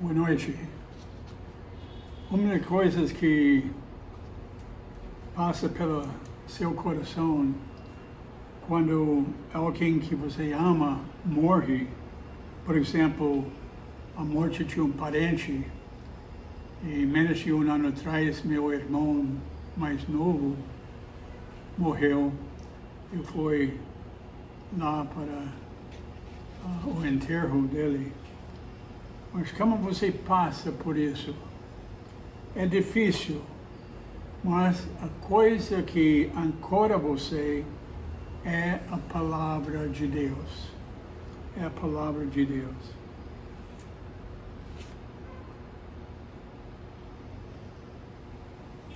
Boa noite. Uma das coisas que passa pelo seu coração quando alguém que você ama morre, por exemplo, a morte de um parente, e menos de um ano atrás meu irmão mais novo morreu. Eu fui lá para o enterro dele. Mas como você passa por isso? É difícil, mas a coisa que ancora você é a palavra de Deus. É a palavra de Deus.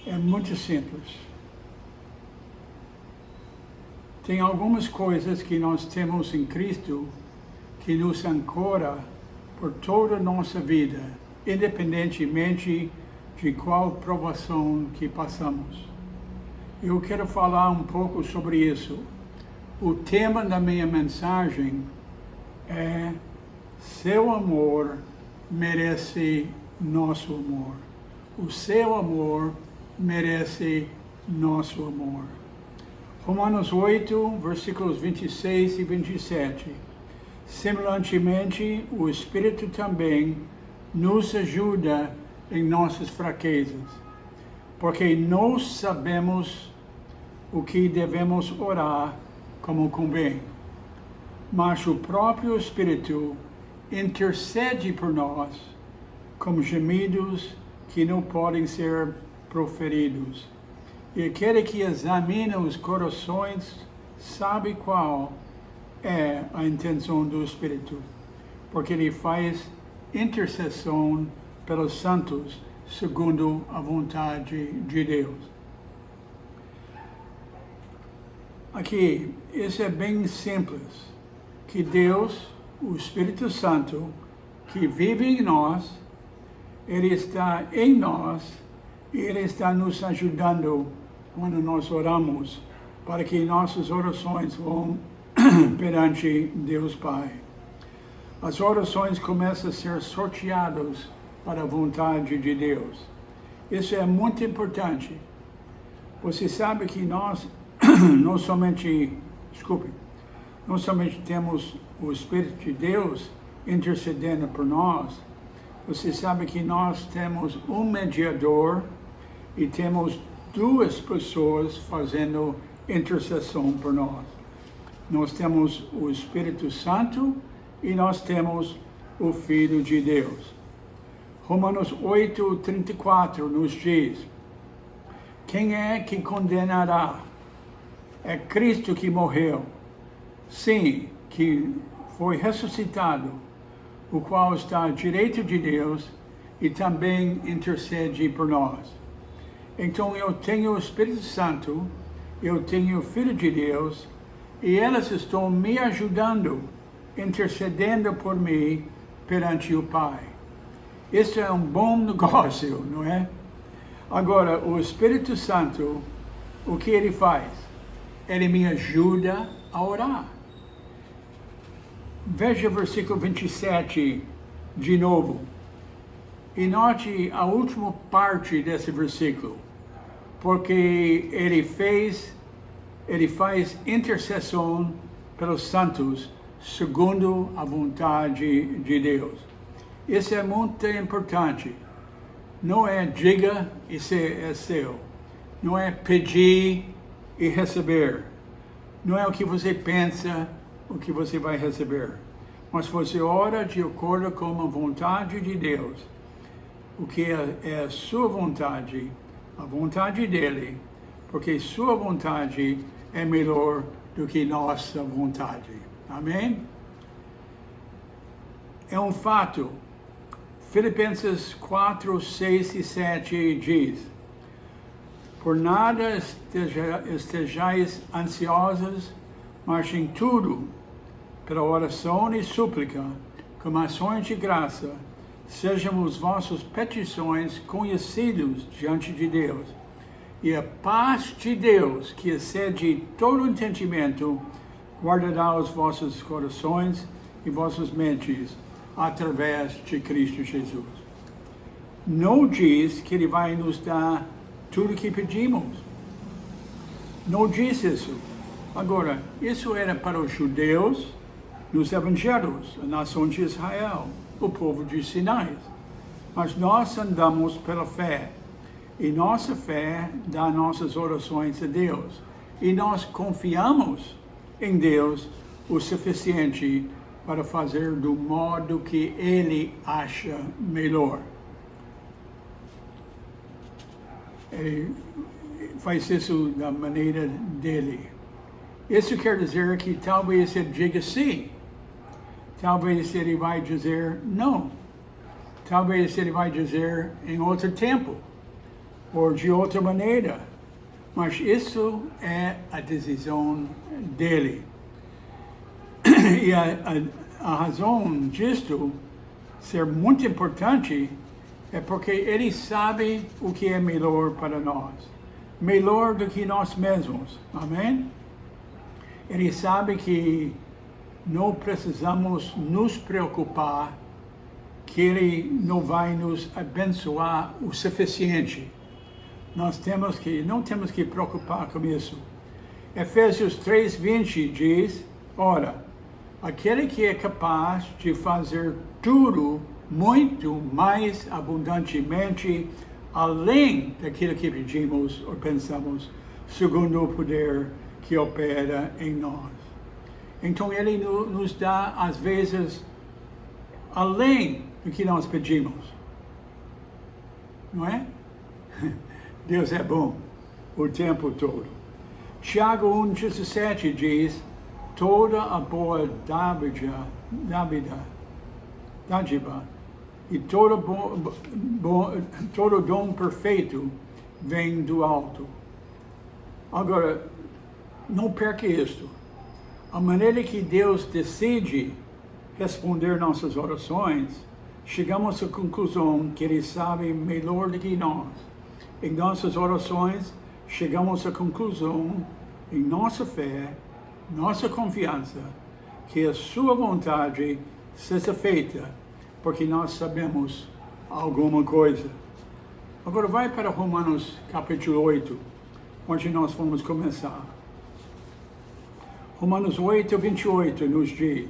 É muito simples. Tem algumas coisas que nós temos em Cristo que nos ancora por toda a nossa vida, independentemente de qual provação que passamos. Eu quero falar um pouco sobre isso. O tema da minha mensagem é: seu amor merece nosso amor. O seu amor merece nosso amor. Romanos 8, versículos 26 e 27. Semelhantemente, o Espírito também nos ajuda em nossas fraquezas, porque nós sabemos o que devemos orar como convém, mas o próprio Espírito intercede por nós com gemidos que não podem ser proferidos. E aquele que examina os corações sabe qual é a intenção do Espírito, porque ele faz intercessão pelos santos segundo a vontade de Deus. Aqui, isso é bem simples, que Deus, o Espírito Santo, que vive em nós, ele está em nós e ele está nos ajudando quando nós oramos, para que nossas orações vão perante Deus Pai. As orações começam a ser sorteadas para a vontade de Deus. Isso é muito importante. Você sabe que nós não somente temos o Espírito de Deus intercedendo por nós, você sabe que nós temos um mediador e temos duas pessoas fazendo intercessão por nós. Nós temos o Espírito Santo e nós temos o Filho de Deus. Romanos 8, 34 nos diz: quem é que condenará? É Cristo que morreu, sim, que foi ressuscitado, o qual está à direita de Deus e também intercede por nós. Então eu tenho o Espírito Santo, eu tenho o Filho de Deus, e elas estão me ajudando, intercedendo por mim perante o Pai. Isso é um bom negócio, não é? Agora, o Espírito Santo, o que ele faz? Ele me ajuda a orar. Veja o versículo 27 de novo. E note a última parte desse versículo. Porque ele faz intercessão pelos santos segundo a vontade de Deus. Isso é muito importante. Não é diga e é seu. Não é pedir e receber. Não é o que você pensa, o que você vai receber. Mas você ora de acordo com a vontade de Deus. O que é a sua vontade, a vontade dele, porque sua vontade é melhor do que nossa vontade. Amém? É um fato. Filipenses 4, 6 e 7 diz: por nada estejais ansiosos, mas em tudo, pela oração e súplica, com ações de graça, sejam as vossas petições conhecidas diante de Deus. E a paz de Deus, que excede todo entendimento, guardará os vossos corações e vossas mentes através de Cristo Jesus. Não diz que Ele vai nos dar tudo que pedimos. Não diz isso. Agora, isso era para os judeus nos evangelhos, a nação de Israel, o povo de Sinai. Mas nós andamos pela fé. E nossa fé dá nossas orações a Deus. E nós confiamos em Deus o suficiente para fazer do modo que Ele acha melhor. Ele faz isso da maneira dele. Isso quer dizer que talvez ele diga sim. Talvez ele vai dizer não. Talvez ele vai dizer em outro tempo. Ou de outra maneira. Mas isso é a decisão dele. E a razão disto ser muito importante é porque ele sabe o que é melhor para nós. Melhor do que nós mesmos. Amém? Ele sabe que não precisamos nos preocupar que Ele não vai nos abençoar o suficiente. Não temos que preocupar com isso. Efésios 3:20 diz, ora, aquele que é capaz de fazer tudo muito mais abundantemente, além daquilo que pedimos ou pensamos, segundo o poder que opera em nós. Então Ele nos dá, às vezes, além do que nós pedimos. Não é? Deus é bom o tempo todo. Tiago 1,17 diz, toda a boa dádiva e todo dom perfeito vem do alto. Agora, não perca isto. A maneira que Deus decide responder nossas orações, chegamos à conclusão que Ele sabe melhor do que nós. Em nossas orações, chegamos à conclusão, em nossa fé, nossa confiança, que a Sua vontade seja feita, porque nós sabemos alguma coisa. Agora vai para Romanos capítulo 8, onde nós vamos começar. Romanos 8:28 nos diz,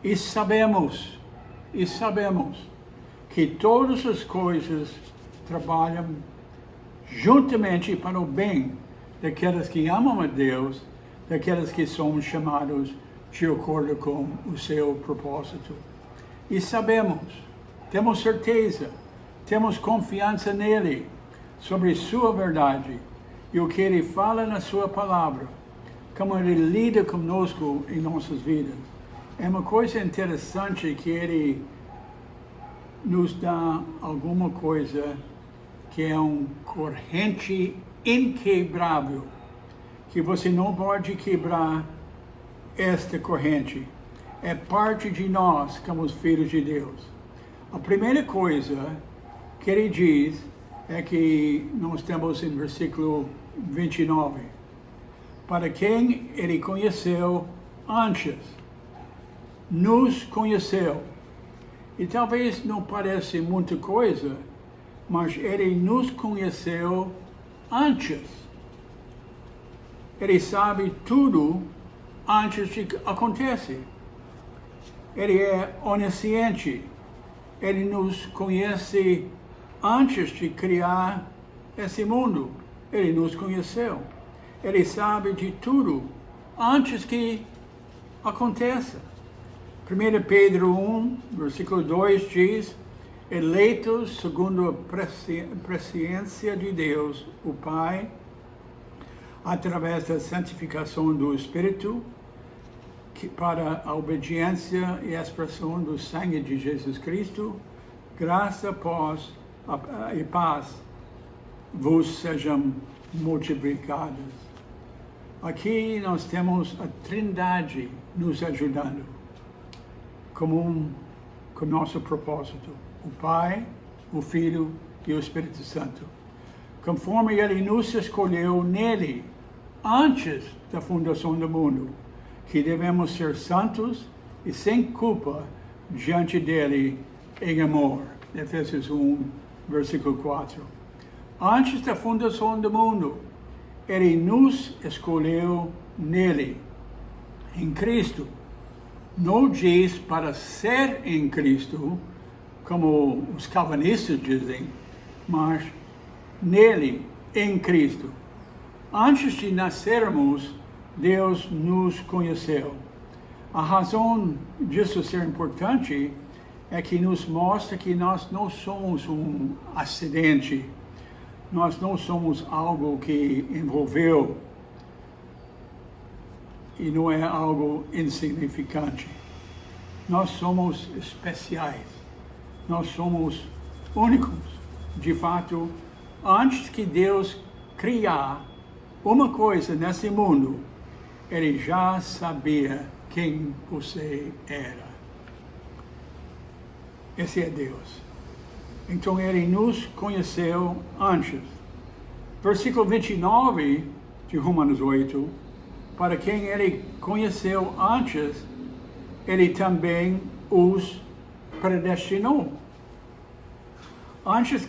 e sabemos que todas as coisas trabalham juntamente para o bem daqueles que amam a Deus, daqueles que são chamados de acordo com o seu propósito. E sabemos, temos certeza, temos confiança nele, sobre sua verdade e o que ele fala na sua palavra, como ele lida conosco em nossas vidas. É uma coisa interessante que ele nos dá alguma coisa que é uma corrente inquebrável, que você não pode quebrar esta corrente. É parte de nós como os filhos de Deus. A primeira coisa que ele diz é que nós temos em versículo 29. Para quem ele conheceu antes, nos conheceu. E talvez não pareça muita coisa, mas ele nos conheceu antes. Ele sabe tudo antes de que acontece. Ele é onisciente. Ele nos conhece antes de criar esse mundo. Ele nos conheceu. Ele sabe de tudo antes que aconteça. 1 Pedro 1, versículo 2 diz, eleitos segundo a presciência de Deus, o Pai, através da santificação do Espírito, para a obediência e expressão do sangue de Jesus Cristo, graça, paz e paz vos sejam multiplicadas. Aqui nós temos a Trindade nos ajudando com nosso propósito. O Pai, o Filho e o Espírito Santo. Conforme Ele nos escolheu nele, antes da fundação do mundo, que devemos ser santos e sem culpa diante dele em amor. Efésios 1, versículo 4. Antes da fundação do mundo, ele nos escolheu nele, em Cristo. Não diz para ser em Cristo, como os calvinistas dizem, mas nele, em Cristo. Antes de nascermos, Deus nos conheceu. A razão disso ser importante é que nos mostra que nós não somos um acidente, nós não somos algo que envolveu e não é algo insignificante. Nós somos especiais, nós somos únicos. De fato, antes que Deus criar uma coisa nesse mundo, Ele já sabia quem você era. Esse é Deus. Então Ele nos conheceu antes. Versículo 29 de Romanos 8, para quem Ele conheceu antes, Ele também os predestinou. Antes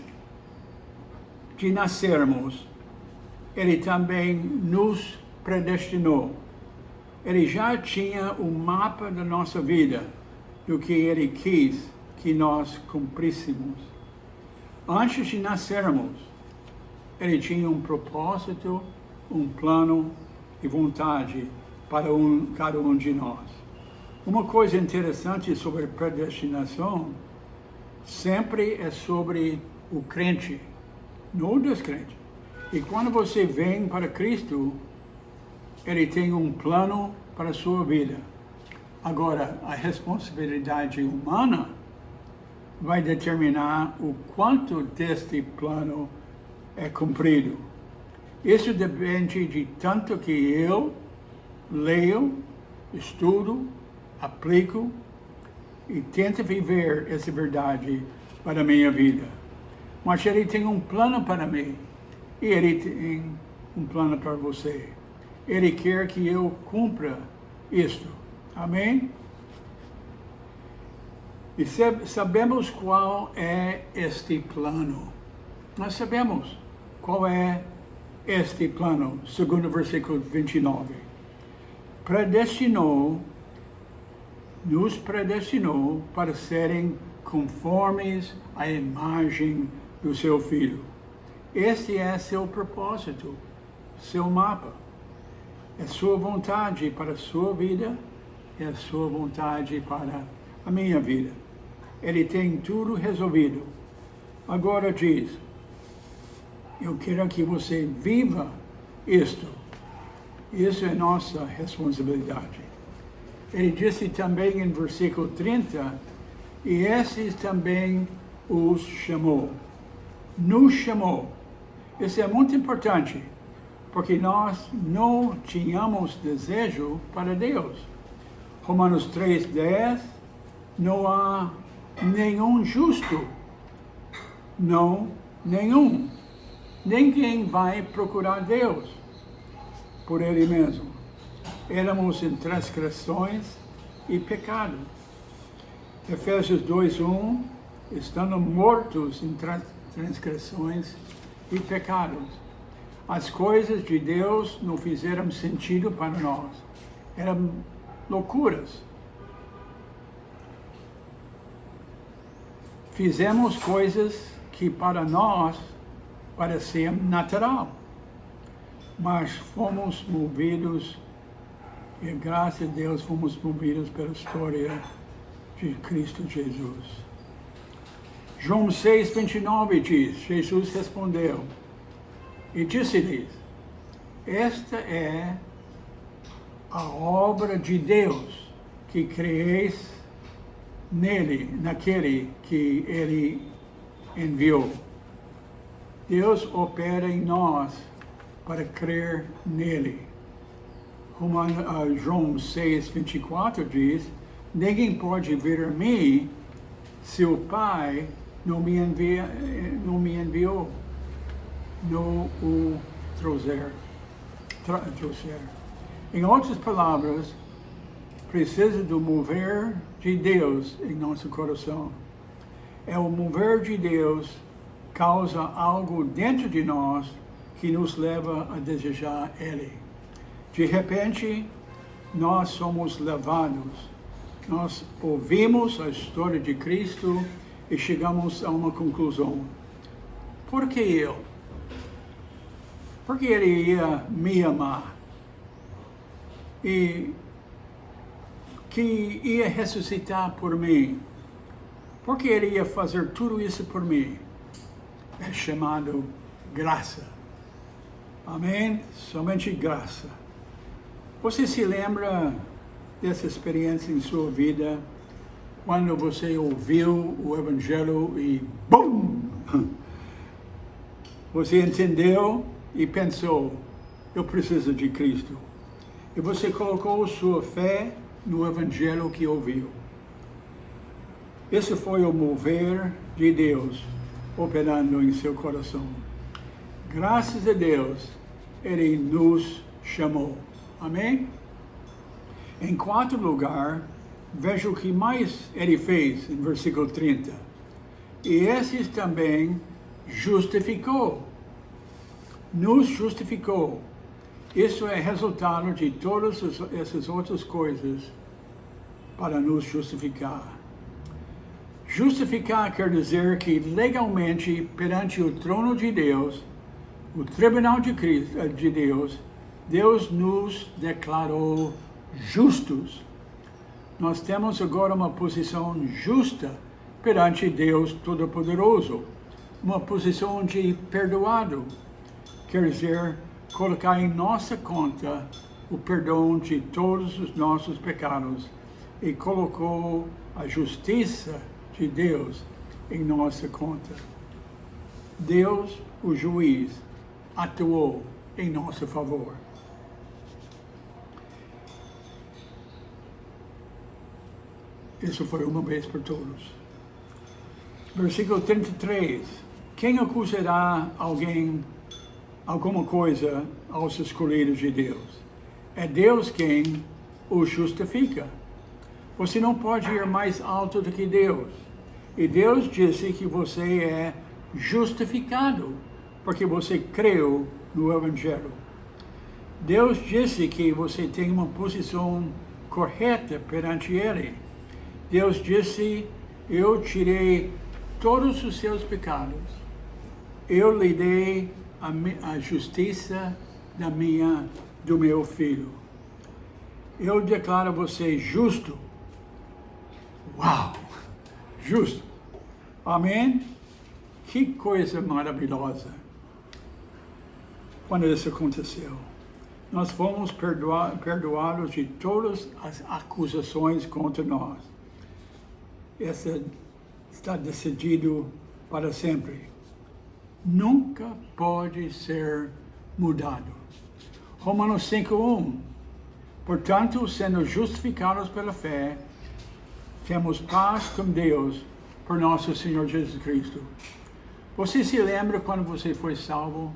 de nascermos, Ele também nos predestinou. Ele já tinha um mapa da nossa vida, do que Ele quis que nós cumpríssemos. Antes de nascermos, Ele tinha um propósito, um plano e vontade para cada um de nós. Uma coisa interessante sobre predestinação, sempre é sobre o crente, não o descrente. E quando você vem para Cristo, Ele tem um plano para a sua vida. Agora, a responsabilidade humana vai determinar o quanto deste plano é cumprido. Isso depende de tanto que eu leio, estudo, aplico e tento viver essa verdade para a minha vida. Mas Ele tem um plano para mim e Ele tem um plano para você. Ele quer que eu cumpra isto. Amém? E sabemos qual é este plano. Nós sabemos qual é este plano, segundo o versículo 29. Nos predestinou para serem conformes à imagem do seu Filho. Este é seu propósito, seu mapa. É sua vontade para a sua vida, é a sua vontade para a minha vida. Ele tem tudo resolvido. Agora diz, eu quero que você viva isto. Isso é nossa responsabilidade. Ele disse também em versículo 30, e esses também os chamou. Nos chamou. Isso é muito importante, porque nós não tínhamos desejo para Deus. Romanos 3:10, não há nenhum justo. Não, nenhum. Ninguém vai procurar Deus por Ele mesmo. Éramos em transgressões e pecado. Efésios 2:1, estando mortos em transgressões e pecados. As coisas de Deus não fizeram sentido para nós. Eram loucuras. Fizemos coisas que para nós pareciam natural, mas fomos movidos, e graças a Deus fomos movidos pela história de Cristo Jesus. João 6:29 diz, Jesus respondeu e disse-lhes, esta é a obra de Deus, que creis nele, naquele que Ele enviou. Deus opera em nós para crer nele. João 6:24 diz, ninguém pode vir a mim se o Pai não me enviou, não o trouxer. Em outras palavras, precisa do mover de Deus em nosso coração. É o mover de Deus causa algo dentro de nós que nos leva a desejar Ele. De repente, nós somos levados, nós ouvimos a história de Cristo e chegamos a uma conclusão. Por que eu? Por que Ele ia me amar? E que ia ressuscitar por mim? Por que Ele ia fazer tudo isso por mim? É chamado graça. Amém? Somente graça. Você se lembra dessa experiência em sua vida, quando você ouviu o Evangelho e BUM! Você entendeu e pensou, eu preciso de Cristo. E você colocou sua fé no Evangelho que ouviu. Esse foi o mover de Deus operando em seu coração. Graças a Deus, Ele nos chamou. Amém? Em quarto lugar, veja o que mais Ele fez, em versículo 30. E esses também justificou. Nos justificou. Isso é resultado de todas essas outras coisas para nos justificar. Justificar quer dizer que legalmente, perante o trono de Deus, o tribunal de Cristo, de Deus, Deus nos declarou justos. Nós temos agora uma posição justa perante Deus Todo-Poderoso, uma posição de perdoado, quer dizer, colocar em nossa conta o perdão de todos os nossos pecados e colocou a justiça de Deus em nossa conta. Deus, o juiz, atuou em nosso favor. Isso foi uma vez por todos. Versículo 33. Quem acusará alguma coisa aos escolhidos de Deus? É Deus quem os justifica. Você não pode ir mais alto do que Deus. E Deus disse que você é justificado, porque você creu no Evangelho. Deus disse que você tem uma posição correta perante Ele. Deus disse, eu tirei todos os seus pecados. Eu lhe dei a justiça do meu filho. Eu declaro você justo. Uau! Justo. Amém? Que coisa maravilhosa. Quando isso aconteceu, nós fomos perdoados de todas as acusações contra nós. Essa está decidido para sempre. Nunca pode ser mudado. Romanos 5:1. Portanto, sendo justificados pela fé, temos paz com Deus por nosso Senhor Jesus Cristo. Você se lembra quando você foi salvo?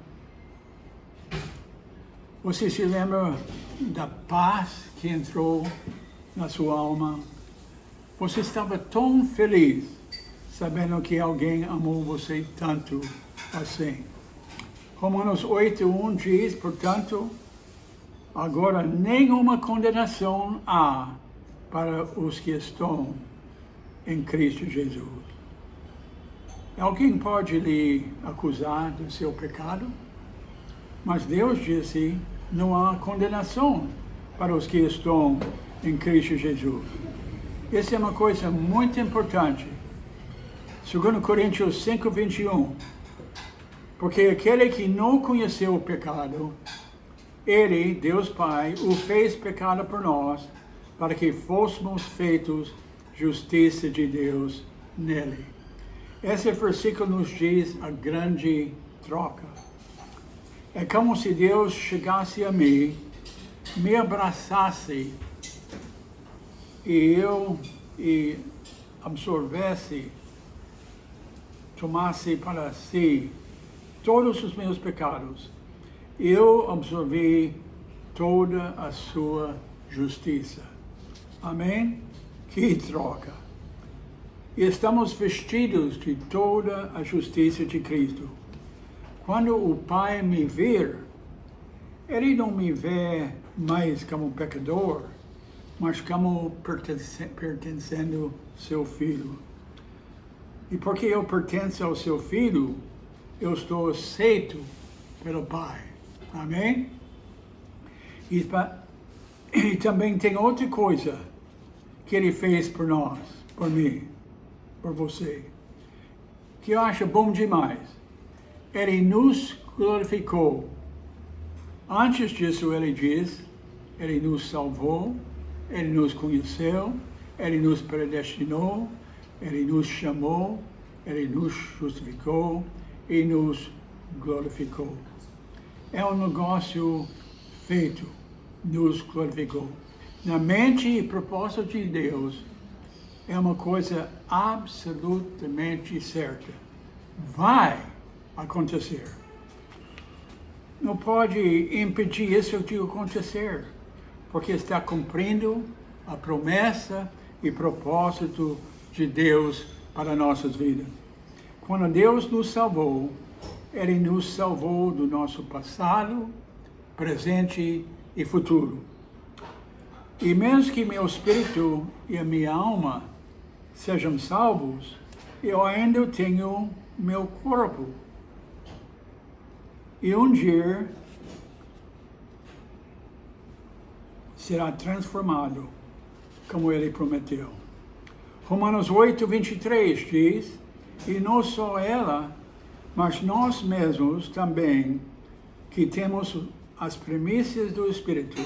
Você se lembra da paz que entrou na sua alma? Você estava tão feliz sabendo que alguém amou você tanto assim. Romanos 8:1 diz, portanto, agora nenhuma condenação há para os que estão em Cristo Jesus. Alguém pode lhe acusar do seu pecado, mas Deus disse, não há condenação para os que estão em Cristo Jesus. Essa é uma coisa muito importante. 2 Coríntios 5:21. Porque aquele que não conheceu o pecado, Ele, Deus Pai, o fez pecado por nós, para que fôssemos feitos justiça de Deus nele. Esse versículo nos diz a grande troca. É como se Deus chegasse a mim, me abraçasse e absorvesse, tomasse para si todos os meus pecados. Eu absorvi toda a sua justiça. Amém? Que troca! E estamos vestidos de toda a justiça de Cristo. Quando o Pai me ver, Ele não me vê mais como pecador, mas como pertencendo ao seu Filho. E porque eu pertenço ao seu Filho, eu estou aceito pelo Pai. Amém? E também tem outra coisa que Ele fez por nós, por mim, por você, que eu acho bom demais. Ele nos glorificou. Antes disso, Ele diz, Ele nos salvou, Ele nos conheceu, Ele nos predestinou, Ele nos chamou, Ele nos justificou e nos glorificou. É um negócio feito, nos glorificou. Na mente e propósito de Deus, é uma coisa absolutamente certa. Vai acontecer. Não pode impedir isso de acontecer, porque está cumprindo a promessa e propósito de Deus para nossas vidas. Quando Deus nos salvou, Ele nos salvou do nosso passado, presente e futuro. E mesmo que meu espírito e a minha alma sejam salvos, eu ainda tenho meu corpo. E um dia será transformado, como Ele prometeu. Romanos 8, 23 diz, e não só ela, mas nós mesmos também, que temos as primícias do Espírito,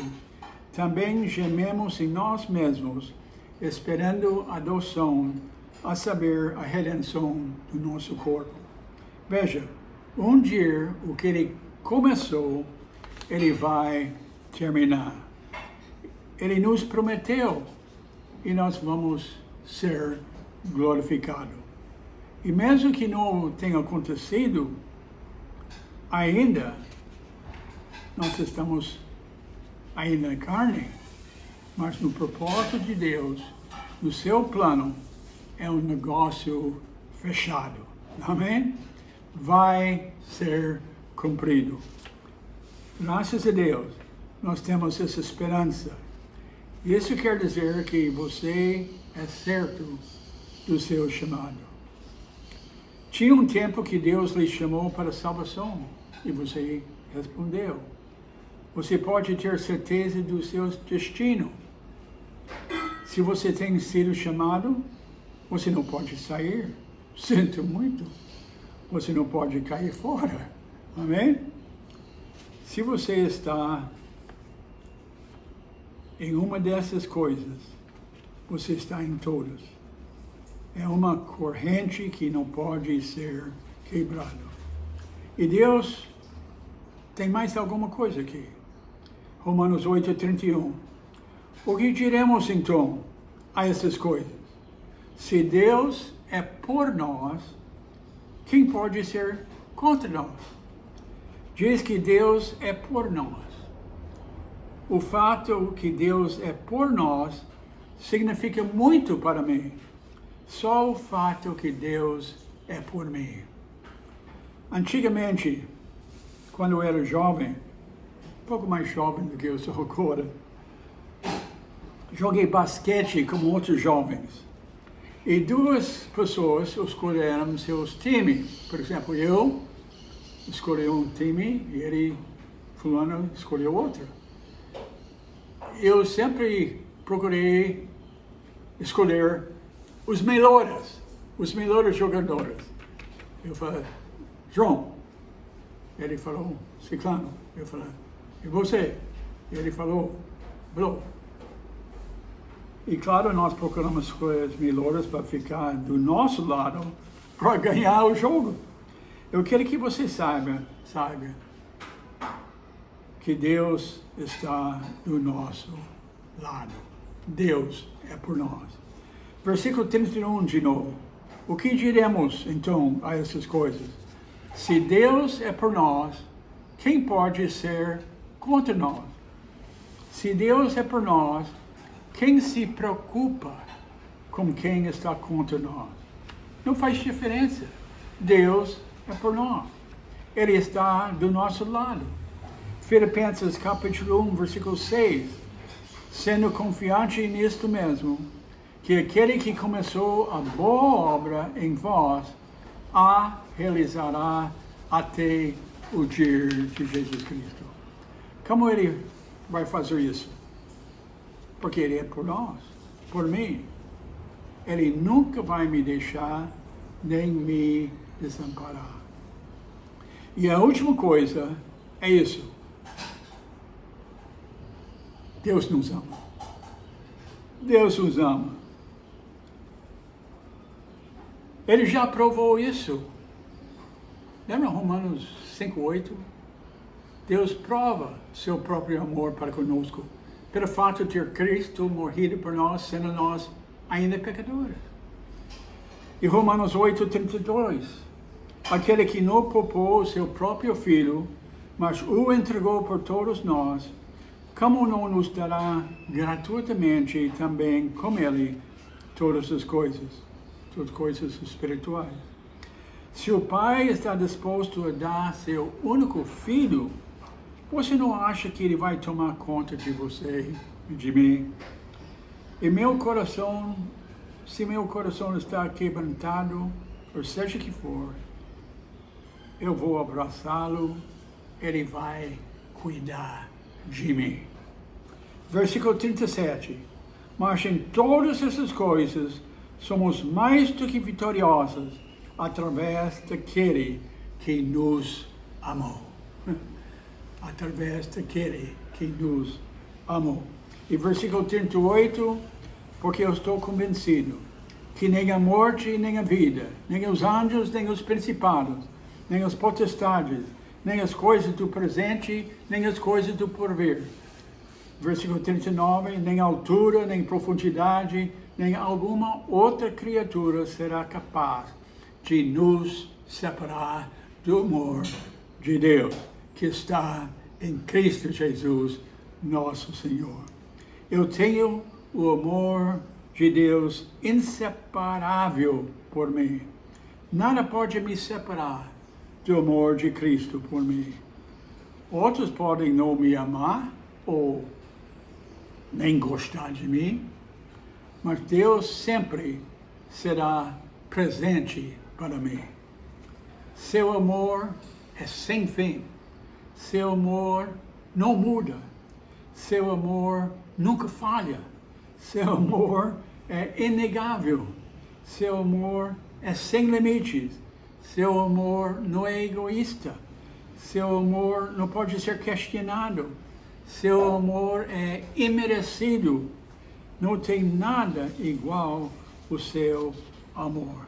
também gememos em nós mesmos, esperando a adoção, a saber, a redenção do nosso corpo. Veja, um dia o que Ele começou, Ele vai terminar. Ele nos prometeu e nós vamos ser glorificados. E mesmo que não tenha acontecido ainda, nós estamos ainda na carne, mas no propósito de Deus, no seu plano, é um negócio fechado. Amém? Vai ser cumprido. Graças a Deus, nós temos essa esperança. Isso quer dizer que você é certo do seu chamado. Tinha um tempo que Deus lhe chamou para a salvação e você respondeu. Você pode ter certeza do seu destino. Se você tem sido chamado, você não pode sair. Sinto muito. Você não pode cair fora. Amém? Se você está em uma dessas coisas, você está em todas. É uma corrente que não pode ser quebrada. E Deus tem mais alguma coisa aqui. Romanos 8, 31. O que diremos então a essas coisas? Se Deus é por nós, quem pode ser contra nós? Diz que Deus é por nós. O fato que Deus é por nós significa muito para mim. Só o fato que Deus é por mim. Antigamente, quando eu era jovem, um pouco mais jovem do que eu sou agora, joguei basquete com outros jovens. E duas pessoas escolheram seus times. Por exemplo, eu escolhi um time e ele, fulano, escolheu outro. Eu sempre procurei escolher os melhores jogadores. Eu falei, João. Ele falou, Ciclano. Eu falei, e você? Ele falou, Blô. E claro, nós procuramos coisas melhores para ficar do nosso lado, para ganhar o jogo. Eu quero que você saiba que Deus está do nosso lado. Deus é por nós. Versículo 31 de novo. O que diremos então a essas coisas? Se Deus é por nós, quem pode ser contra nós? Se Deus é por nós, Quem se preocupa com quem está contra nós? Não faz diferença. Deus é por nós. Ele está do nosso lado. Filipenses capítulo 1, versículo 6. Sendo confiante nisto mesmo, que aquele que começou a boa obra em vós, a realizará até o dia de Jesus Cristo. Como ele vai fazer isso? Porque ele é por nós, por mim. Ele nunca vai me deixar, nem me desamparar. E a última coisa é isso. Deus nos ama. Deus nos ama. Ele já provou isso. Lembra Romanos 5:8? Deus prova seu próprio amor para conosco, pelo fato de ter Cristo morrido por nós, sendo nós ainda pecadores. E Romanos 8:32, aquele que não poupou seu próprio Filho, mas o entregou por todos nós, como não nos dará gratuitamente também com ele todas as coisas espirituais? Se o Pai está disposto a dar seu único Filho, você não acha que Ele vai tomar conta de você e de mim? E meu coração, se meu coração está quebrantado, ou seja que for, eu vou abraçá-lo, Ele vai cuidar de mim. Versículo 37. Mas em todas essas coisas somos mais do que vitoriosos através daquele que nos amou. Através daquele que nos amou. E versículo 38, porque eu estou convencido que nem a morte, nem a vida, nem os anjos, nem os principados, nem as potestades, nem as coisas do presente, nem as coisas do porvir. Versículo 39, nem altura, nem profundidade, nem alguma outra criatura será capaz de nos separar do amor de Deus, que está em Cristo Jesus, nosso Senhor. Eu tenho o amor de Deus inseparável por mim. Nada pode me separar do amor de Cristo por mim. Outros podem não me amar ou nem gostar de mim, mas Deus sempre será presente para mim. Seu amor é sem fim. Seu amor não muda. Seu amor nunca falha. Seu amor é inegável. Seu amor é sem limites. Seu amor não é egoísta. Seu amor não pode ser questionado. Seu amor é imerecido. Não tem nada igual o seu amor.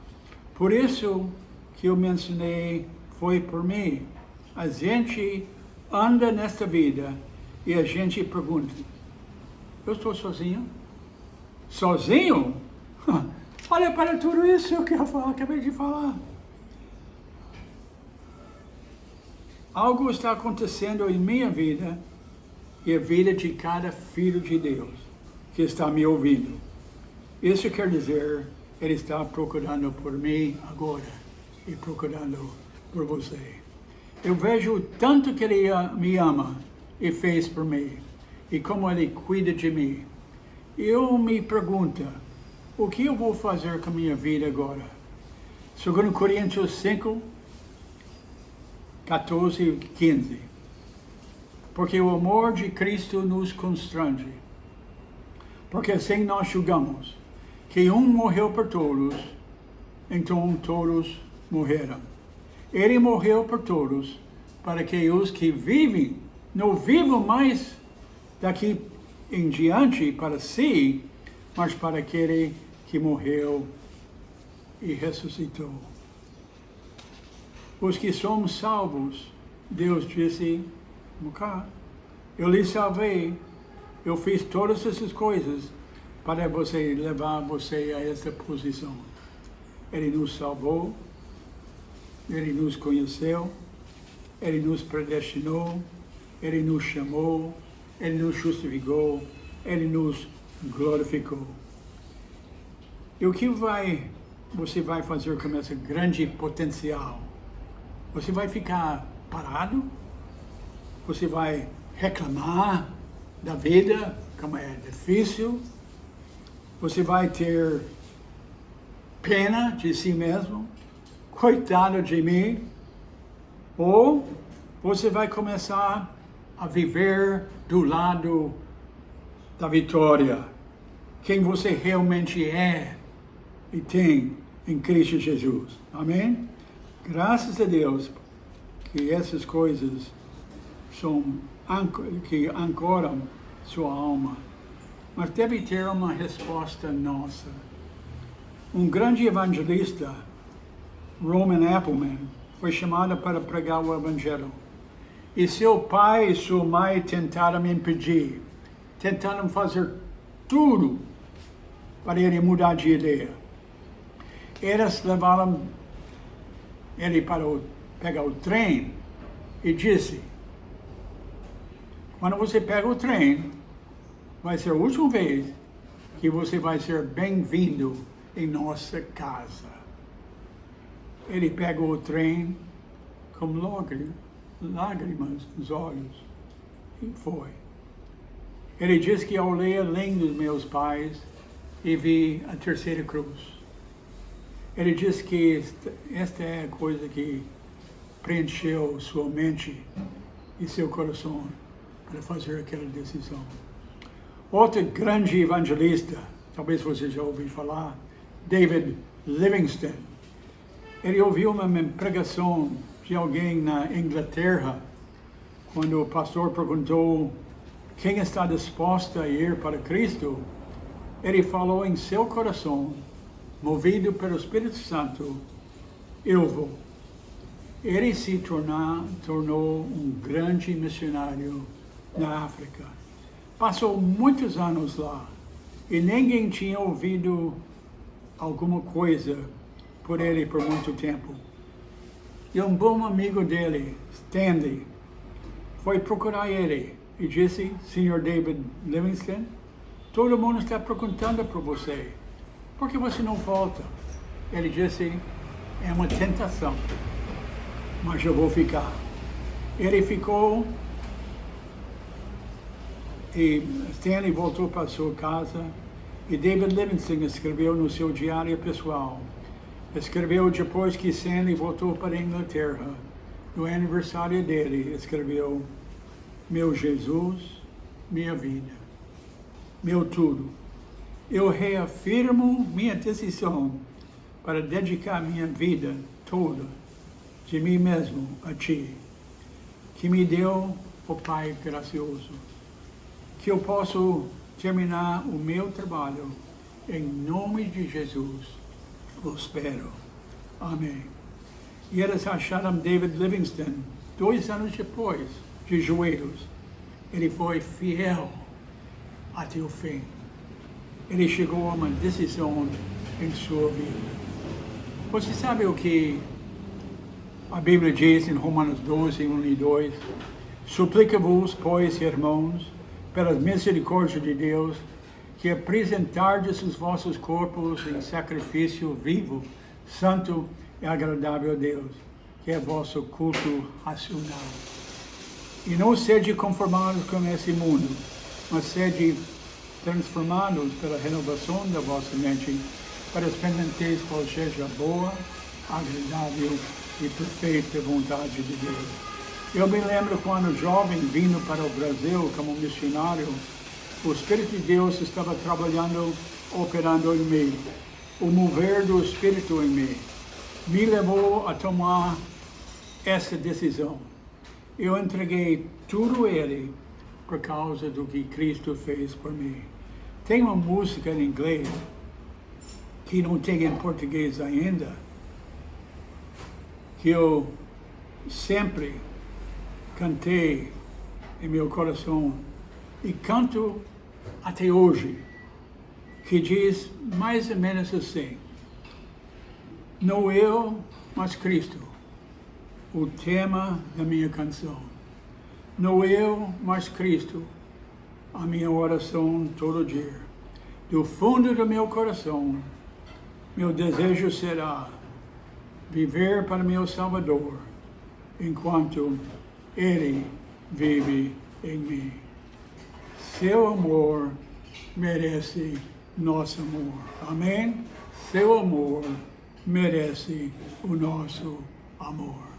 Por isso que eu mencionei, foi por mim. A gente anda nesta vida e a gente pergunta, eu estou sozinho? Sozinho? Olha para tudo isso que eu acabei de falar. Algo está acontecendo em minha vida e a vida de cada filho de Deus que está me ouvindo. Isso quer dizer, Ele está procurando por mim agora e procurando por você. Eu vejo o tanto que Ele me ama e fez por mim e como Ele cuida de mim. Eu me pergunto, o que eu vou fazer com a minha vida agora? 2 Coríntios 5, 14 e 15. Porque o amor de Cristo nos constrange. Porque assim nós julgamos que um morreu por todos, então todos morreram. Ele morreu por todos, para que os que vivem não vivam mais daqui em diante para si, mas para aquele que morreu e ressuscitou. Os que somos salvos, Deus disse, eu lhe salvei, eu fiz todas essas coisas para você levar você a essa posição. Ele nos salvou, Ele nos conheceu, Ele nos predestinou, Ele nos chamou, Ele nos justificou, Ele nos glorificou. E o que você vai fazer com esse grande potencial? Você vai ficar parado? Você vai reclamar da vida, como é difícil? Você vai ter pena de si mesmo? Coitado de mim? Ou você vai começar a viver do lado da vitória, quem você realmente é e tem em Cristo Jesus. Amém? Graças a Deus que essas coisas que ancoram sua alma. Mas deve ter uma resposta nossa. Um grande evangelista, Roman Appleman, foi chamado para pregar o Evangelho. E seu pai e sua mãe tentaram me impedir. Tentaram fazer tudo para ele mudar de ideia. Eles levaram ele para pegar o trem e disse: quando você pega o trem, vai ser a última vez que você vai ser bem-vindo em nossa casa. Ele pegou o trem com lágrimas nos olhos e foi. Ele disse que eu olhei além dos meus pais e vi a terceira cruz. Ele disse que esta é a coisa que preencheu sua mente e seu coração para fazer aquela decisão. Outro grande evangelista, talvez você já ouviu falar, David Livingstone. Ele ouviu uma pregação de alguém na Inglaterra, quando o pastor perguntou quem está disposto a ir para Cristo. Ele falou em seu coração, movido pelo Espírito Santo, eu vou. Ele se tornou um grande missionário na África. Passou muitos anos lá e ninguém tinha ouvido alguma coisa por ele por muito tempo. E um bom amigo dele, Stanley, foi procurar ele e disse: Sr. David Livingstone, todo mundo está perguntando por você. Por que você não volta? Ele disse: é uma tentação, mas eu vou ficar. Ele ficou e Stanley voltou para sua casa e David Livingstone escreveu no seu diário pessoal. Escreveu depois que Stanley voltou para a Inglaterra. No aniversário dele, escreveu: meu Jesus, minha vida, meu tudo. Eu reafirmo minha decisão para dedicar minha vida toda de mim mesmo a Ti, que me deu o Pai gracioso, que eu possa terminar o meu trabalho em nome de Jesus. Eu espero. Amém. E eles acharam David Livingstone 2 anos depois, de joelhos. Ele foi fiel até o fim. Ele chegou a uma decisão em sua vida. Você sabe o que a Bíblia diz em Romanos 12, 1 e 2? Suplica-vos, pois, irmãos, pelas misericórdias de Deus, que apresentardes os vossos corpos em sacrifício vivo, santo e agradável a Deus, que é vosso culto racional. E não sede conformados com esse mundo, mas sede transformados pela renovação da vossa mente, para experimentar qual seja a boa, agradável e perfeita vontade de Deus. Eu me lembro quando jovem, vindo para o Brasil como missionário, o Espírito de Deus estava trabalhando, operando em mim. O mover do Espírito em mim me levou a tomar essa decisão. Eu entreguei tudo a Ele por causa do que Cristo fez por mim. Tem uma música em inglês que não tem em português ainda, que eu sempre cantei em meu coração e canto até hoje, que diz mais ou menos assim: não eu, mas Cristo, o tema da minha canção. Não eu, mas Cristo, a minha oração todo dia. do fundo do meu coração, meu desejo será viver para meu Salvador, enquanto Ele vive em mim. Seu amor merece nosso amor. Amém? Seu amor merece o nosso amor.